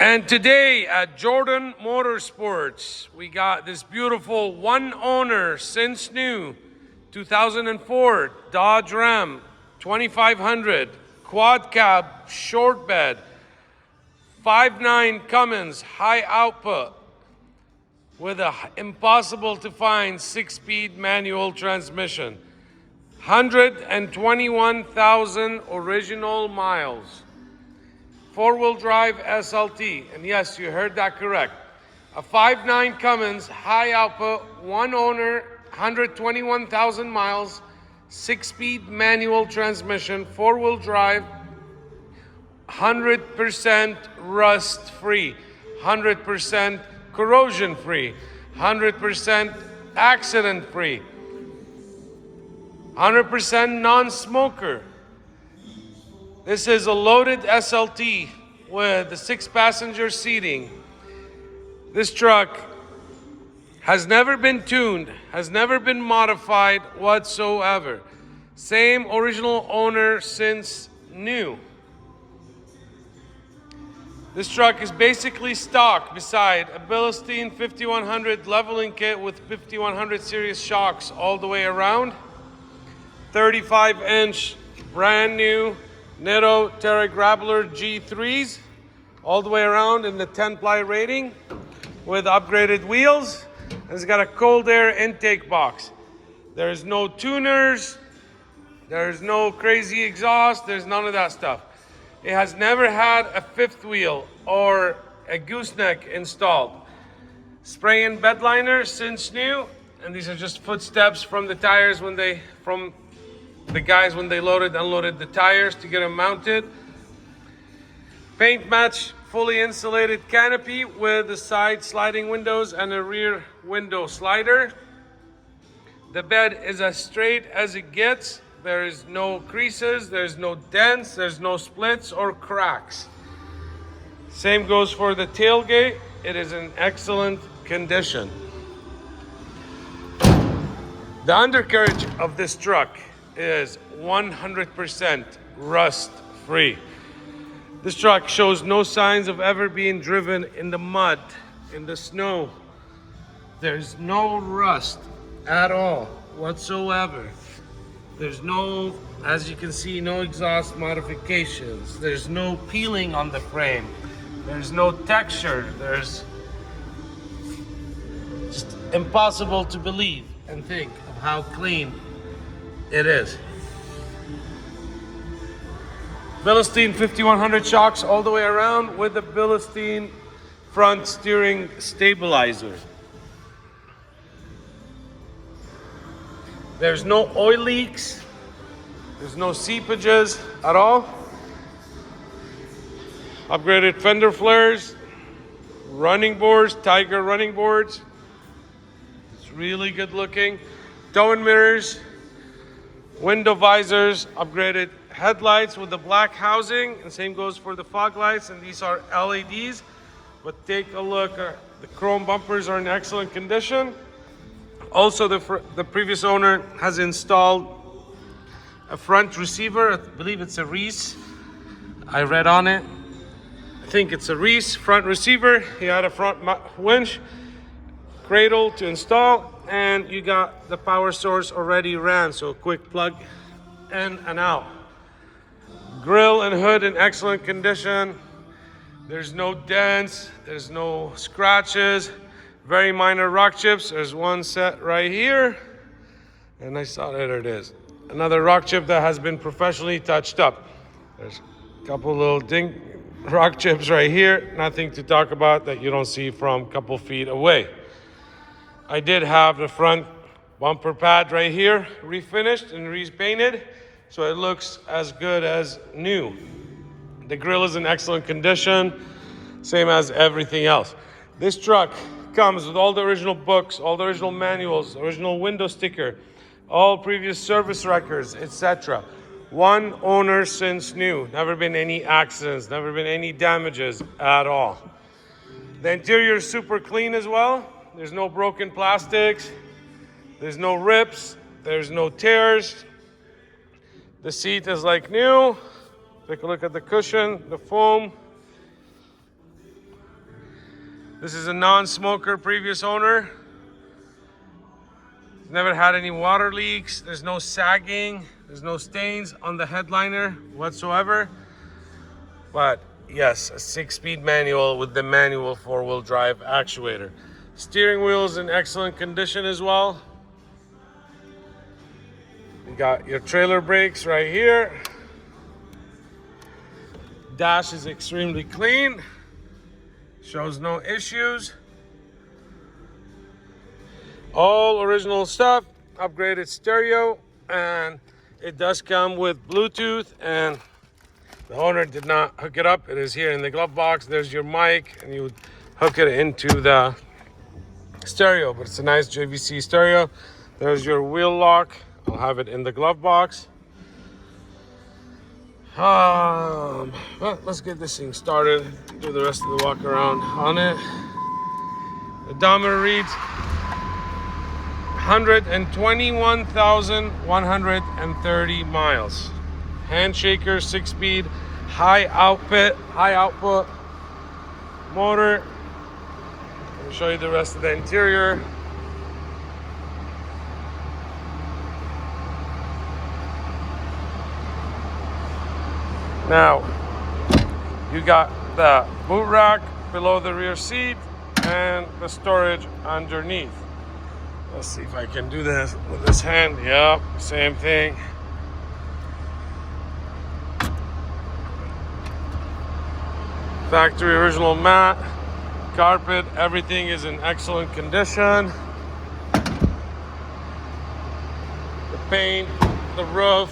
And today at Jordan Motorsports, we got this beautiful one owner since new 2004 Dodge Ram 2500 quad cab short bed 5.9 Cummins high output with a impossible to find 6-speed manual transmission. 121,000 original miles. 4-wheel drive SLT, and yes, you heard that correct. A 5.9 Cummins high output, one owner, 121,000 miles, 6-speed manual transmission, 4-wheel drive, 100% rust free, 100% corrosion free, 100% accident free, 100% non-smoker. This is a loaded SLT with the 6-passenger seating. This truck has never been tuned, has never been modified whatsoever. Same original owner since new. This truck is basically stock beside a Bilstein 5100 leveling kit with 5100 series shocks all the way around. 35-inch brand new NITTO Terra Grappler G3s all the way around in the 10-ply rating with upgraded wheels. It's got a cold air intake box. There's no tuners, there's no crazy exhaust, there's none of that stuff. It has never had a fifth wheel or a gooseneck installed. Spray in bed liner since new, and these are just footsteps from the tires when the guys when they loaded unloaded the tires to get them mounted. Paint match fully insulated canopy with the side sliding windows and a rear window slider. The bed is as straight as it gets. There is no creases, there's no dents, there's no splits or cracks. Same goes for the tailgate. It is in excellent condition. The undercarriage of this truck is 100% rust free. This truck shows no signs of ever being driven in the mud, in the snow. There's no rust at all whatsoever. There's no, as you can see, no exhaust modifications. There's no peeling on the frame. There's no texture. There's just impossible to believe and think of how clean it is. Bilstein 5100 shocks all the way around with the Bilstein front steering stabilizer. There's no oil leaks. There's no seepages at all. Upgraded fender flares, running boards, Tiger running boards. It's really good looking. Towing mirrors, window visors, upgraded headlights with the black housing, and same goes for the fog lights, and these are LEDs. But take a look, the chrome bumpers are in excellent condition. Also, the previous owner has installed a front receiver. I believe it's a Reese. I read on it. I think it's a Reese front receiver. He had a front winch, cradle to install, and you got the power source already ran, so a quick plug in and out. Grill and hood in excellent condition. There's no dents, there's no scratches. Very minor rock chips. There's one set right here, and I saw there it is. Another rock chip that has been professionally touched up. There's a couple little rock chips right here. Nothing to talk about that you don't see from a couple feet away. I did have the front bumper pad right here refinished and repainted, so it looks as good as new. The grill is in excellent condition, same as everything else. This truck comes with all the original books, all the original manuals, original window sticker, all previous service records, etc. One owner since new. Never been any accidents, never been any damages at all. The interior is super clean as well. There's no broken plastics, there's no rips, there's no tears. The seat is like new. Take a look at the cushion, the foam. This is a non-smoker, previous owner. Never had any water leaks. There's no sagging. There's no stains on the headliner whatsoever. But yes, a 6-speed manual with the manual 4-wheel drive actuator. Steering wheel is in excellent condition as well. You got your trailer brakes right here. Dash is extremely clean. Shows no issues. All original stuff, upgraded stereo, and it does come with Bluetooth, and the owner did not hook it up. It is here in the glove box. There's your mic, and you would hook it into the stereo, but it's a nice JVC stereo. There's your wheel lock. I'll have it in the glove box. But let's get this thing started. Do the rest of the walk around on it. The odometer reads 121,130 miles. Handshaker, 6-speed, high output motor. I'll show you the rest of the interior. Now, you got the boot rack below the rear seat and the storage underneath. Let's see if I can do this with this hand. Yep, same thing. Factory original mat, carpet, everything is in excellent condition. The paint, the roof.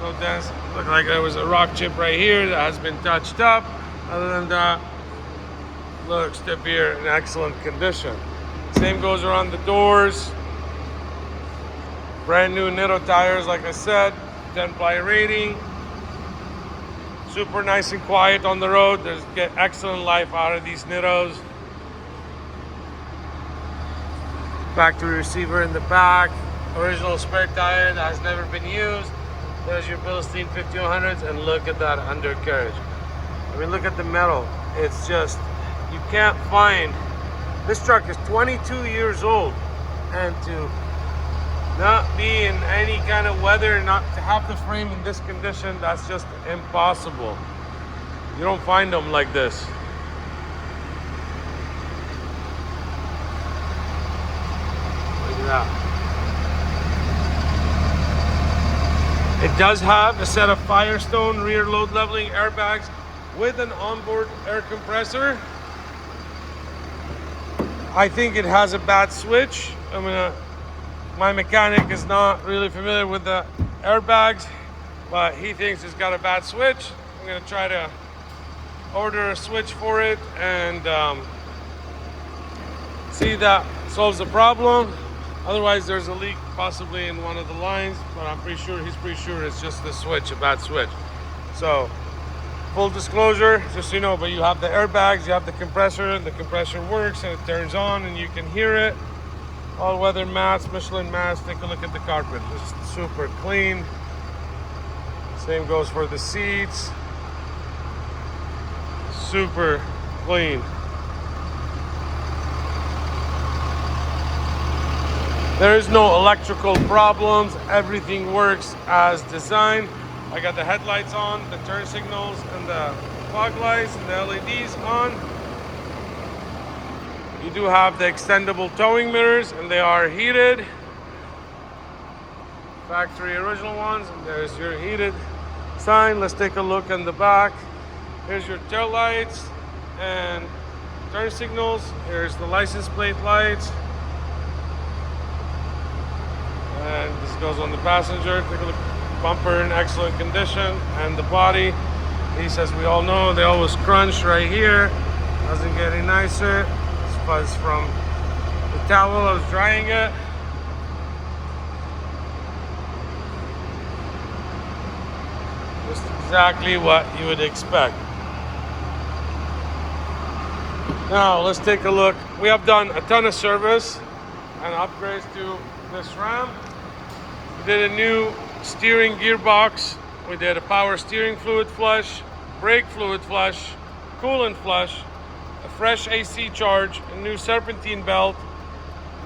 No dents. Looked like there was a rock chip right here that has been touched up. Other than that, looks to be in excellent condition. Same goes around the doors. Brand new NITTO tires, like I said, 10-ply rating. Super nice and quiet on the road. There's get excellent life out of these NITTOs. Factory receiver in the back. Original spare tire that has never been used. There's your Bilstein 5100s, and look at that undercarriage. I mean, look at the metal. It's just, you can't find. This truck is 22 years old, and to not be in any kind of weather, not to have the frame in this condition, that's just impossible. You don't find them like this. Look at that. It does have a set of Firestone rear load leveling airbags with an onboard air compressor. I think it has a bad switch. My mechanic is not really familiar with the airbags, but he thinks it's got a bad switch. I'm gonna try to order a switch for it and see if that solves the problem. Otherwise, there's a leak possibly in one of the lines, but he's pretty sure it's just the switch, a bad switch. So, full disclosure, just so you know, but you have the airbags, you have the compressor works and it turns on and you can hear it. All weather mats, Michelin mats. Take a look at the carpet, just super clean. Same goes for the seats. Super clean. There is no electrical problems. Everything works as designed. I got the headlights on, the turn signals, and the fog lights, and the LEDs on. You do have the extendable towing mirrors, and they are heated. Factory original ones, and there's your heated sign. Let's take a look in the back. Here's your tail lights and turn signals. Here's the license plate lights. And this goes on the passenger. Take a look. Bumper in excellent condition, and the body, these, as we all know, they always crunch right here. Doesn't get any nicer. It's fuzz from the towel I was drying it. Just exactly what you would expect. Now let's take a look. We have done a ton of service and upgrades to this Ram. We did a new steering gearbox We did a power steering fluid flush, brake fluid flush, coolant flush, a fresh AC charge, a new serpentine belt,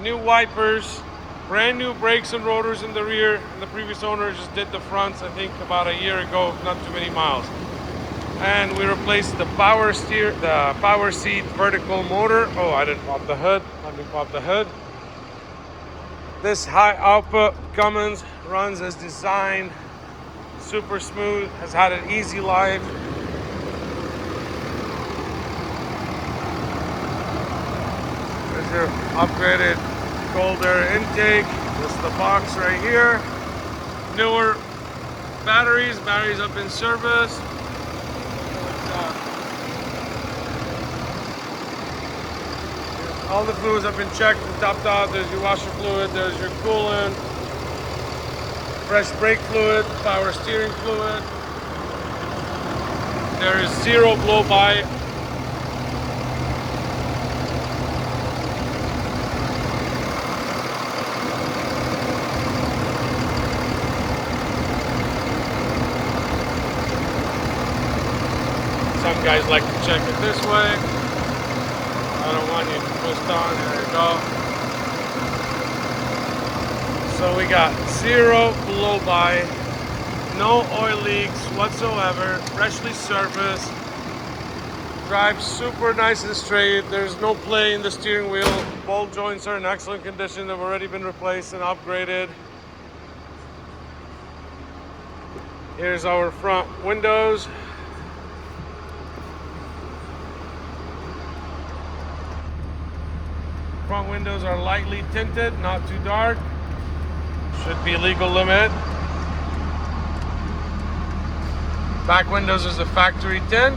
new wipers, brand new brakes and rotors in the rear. And the previous owner just did the fronts, I think about a year ago, not too many miles. And we replaced the power seat vertical motor. Oh, I didn't pop the hood. Let me pop the hood. This high output Cummins runs as designed, super smooth, has had an easy life. There's your upgraded cold air intake. This is the box right here. Newer batteries up in service. All the fluids have been checked and topped out. There's your washer fluid, there's your coolant, fresh brake fluid, power steering fluid. There is zero blow-by. Some guys like to check it this way. I don't want you to twist on. There you go. So we got zero blow-by, no oil leaks whatsoever, freshly serviced, drives super nice and straight. There's no play in the steering wheel. Ball joints are in excellent condition. They've already been replaced and upgraded. Here's our front windows. Front windows are lightly tinted, not too dark. Should be legal limit. Back windows is a factory tint.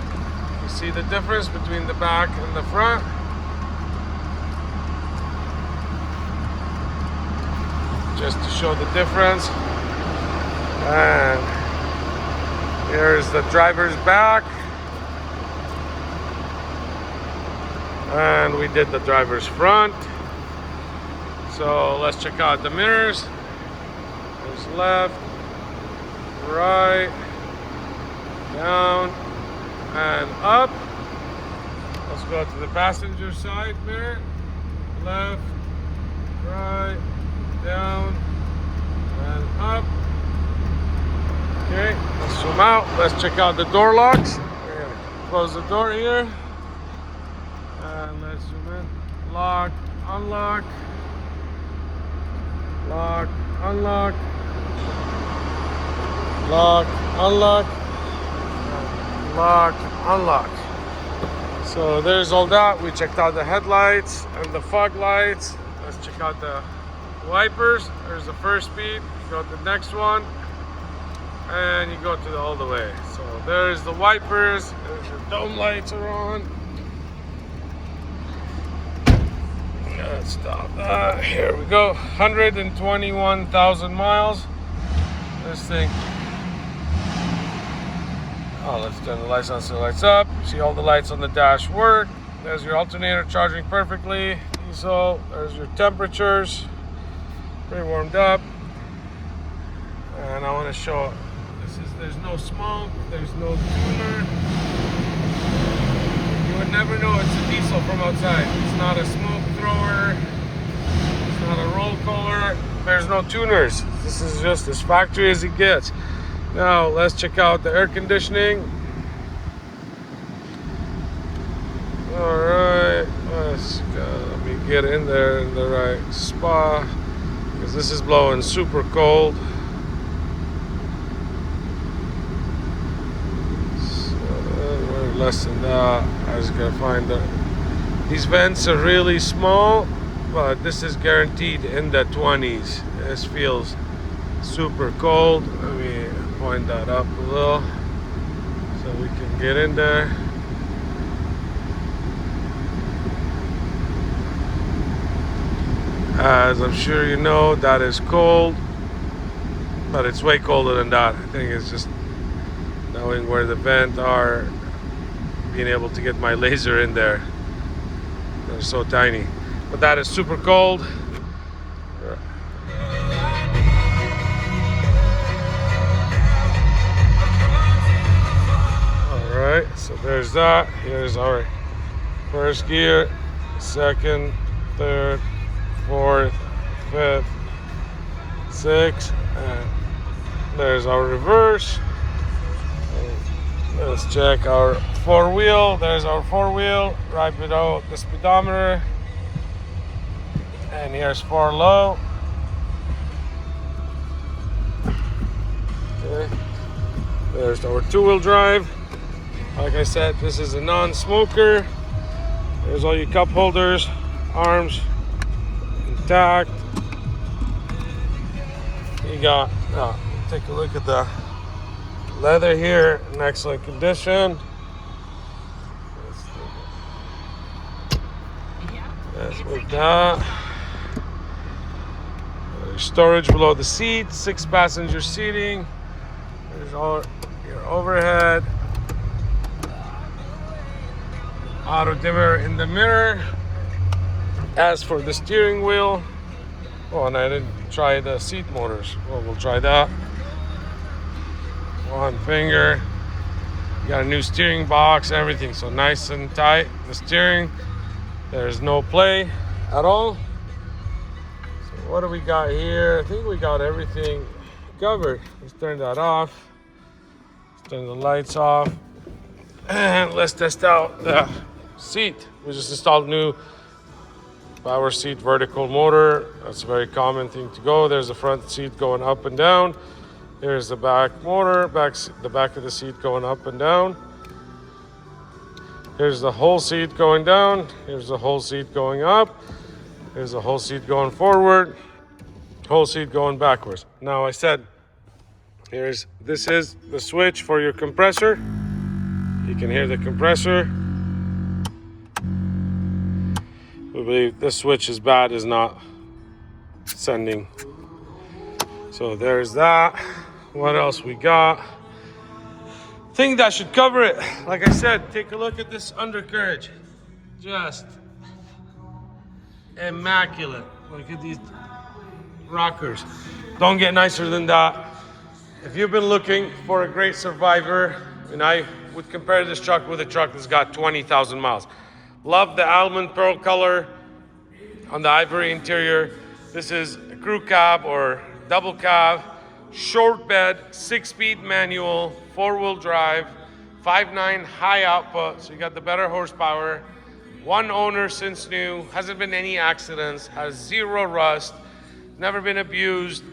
You see the difference between the back and the front. Just to show the difference. And here's the driver's back. And we did the driver's front. So let's check out the mirrors. There's left, right, down, and up. Let's go to the passenger side mirror. Left, right, down, and up. Okay, let's zoom out. Let's check out the door locks. We're gonna close the door here. And let's zoom in. Lock, unlock. Lock, unlock. Lock, unlock. Lock, unlock. So there's all that. We checked out the headlights and the fog lights. Let's check out the wipers. There's the first speed. You go to the next one. And you go to all the way. So there's the wipers. There's your dome lights are on. Let's stop that. Here we go. 121,000 miles. This thing. Oh, let's turn the lights on so the lights up. See all the lights on the dash work. There's your alternator charging perfectly. Diesel. There's your temperatures. Pretty warmed up. And I want to show there's no smoke. There's no tuner. You would never know it's a diesel from outside. It's not a smoke thrower. It's not a roll caller. There's no tuners. This is just as factory as it gets. Now let's check out the air conditioning. All right, let's go. Let me get in there in the right spot because this is blowing super cold. Less than that. I was gonna find that these vents are really small, but this is guaranteed in the 20s. This feels super cold. Let me point that up a little so we can get in there. As I'm sure you know, that is cold, but it's way colder than that. I think it's just knowing where the vents are, being able to get my laser in there. They're so tiny, but that is super cold. So there's that. Here's our first gear, second, third, fourth, fifth, sixth, and there's our reverse. Let's check our four-wheel. There's our four-wheel right below the speedometer. And here's 4 low. Okay. There's our two-wheel drive. Like I said, this is a non-smoker. There's all your cup holders, arms intact. You got, take a look at the leather here, in excellent condition. Let's move that. There's storage below the seat, 6-passenger seating. There's all your overhead. Auto dimmer in the mirror. As for the steering wheel, oh, and I didn't try the seat motors. Well, we'll try that. One finger. You got a new steering box, everything, so nice and tight. The steering, there's no play at all. So what do we got here? I think we got everything covered. Let's turn that off. Let's turn the lights off. And let's test out the seat. We just installed new power seat vertical motor. That's a very common thing to go. There's the front seat going up and down. Here's the back motor, the back of the seat going up and down. Here's the whole seat going down. Here's the whole seat going up. Here's the whole seat going forward. Whole seat going backwards. Now I said, this is the switch for your compressor. You can hear the compressor. We believe this switch is bad, is not sending. So there's that. What else we got? I think that should cover it. Like I said, take a look at this undercarriage. Just immaculate. Look at these rockers. Don't get nicer than that. If you've been looking for a great survivor, and I would compare this truck with a truck that's got 20,000 miles. Love the almond pearl color on the ivory interior. This is a crew cab or double cab, short bed, 6-speed manual, 4-wheel drive, 5.9 high output, so you got the better horsepower. One owner since new, hasn't been any accidents, has 0 rust, never been abused,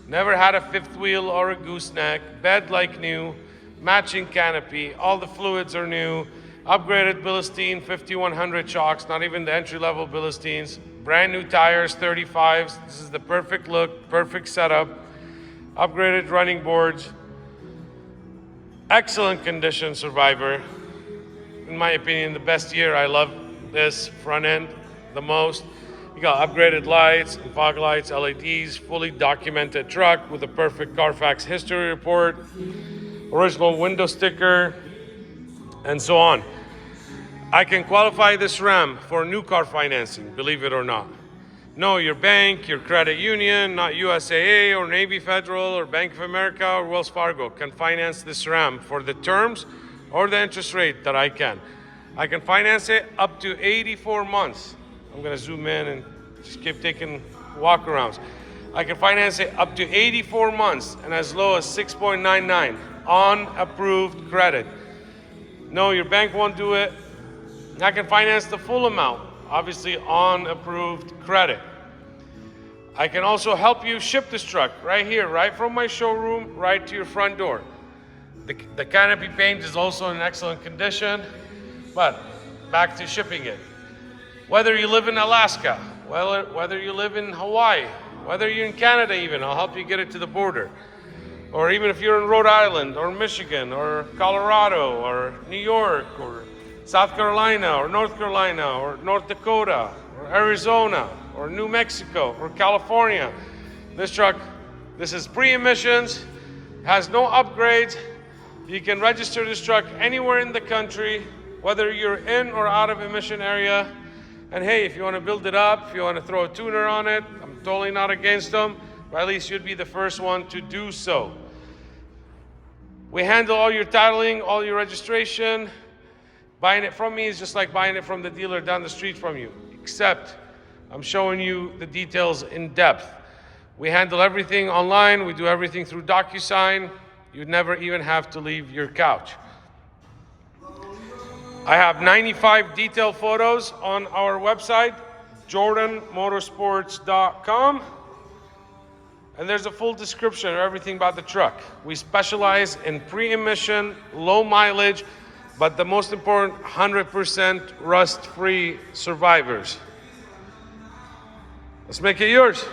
never had a fifth wheel or a gooseneck, bed like new, matching canopy, all the fluids are new, upgraded Bilstein 5100 shocks, not even the entry-level Bilsteins, brand new tires, 35s, this is the perfect look, perfect setup, upgraded running boards, excellent condition survivor. In my opinion, the best year. I love this front end the most. You got upgraded lights and fog lights, LEDs, fully documented truck with a perfect CARFAX history report, original window sticker, and so on. I can qualify this Ram for new car financing, believe it or not. No, your bank, your credit union, not USAA or Navy Federal or Bank of America or Wells Fargo can finance this Ram for the terms or the interest rate that I can. I can finance it up to 84 months. I'm gonna zoom in and just keep taking walk-arounds. I can finance it up to 84 months and as low as 6.99 on approved credit. No, your bank won't do it. I can finance the full amount, obviously on approved credit. I can also help you ship this truck right here, right from my showroom, right to your front door. The canopy paint is also in excellent condition, but back to shipping it. Whether you live in Alaska, whether you live in Hawaii, whether you're in Canada even, I'll help you get it to the border. Or even if you're in Rhode Island or Michigan or Colorado or New York or South Carolina or North Carolina or North Dakota or Arizona or New Mexico or California. This truck, this is pre-emissions, has no upgrades. You can register this truck anywhere in the country, whether you're in or out of emission area. And hey, if you want to build it up, if you want to throw a tuner on it, I'm totally not against them, but at least you'd be the first one to do so. We handle all your titling, all your registration. Buying it from me is just like buying it from the dealer down the street from you, except I'm showing you the details in depth. We handle everything online. We do everything through DocuSign. You'd never even have to leave your couch. I have 95 detailed photos on our website, jordanmotorsports.com. And there's a full description of everything about the truck. We specialize in pre-emission, low mileage, but the most important, 100% rust-free survivors. Let's make it yours.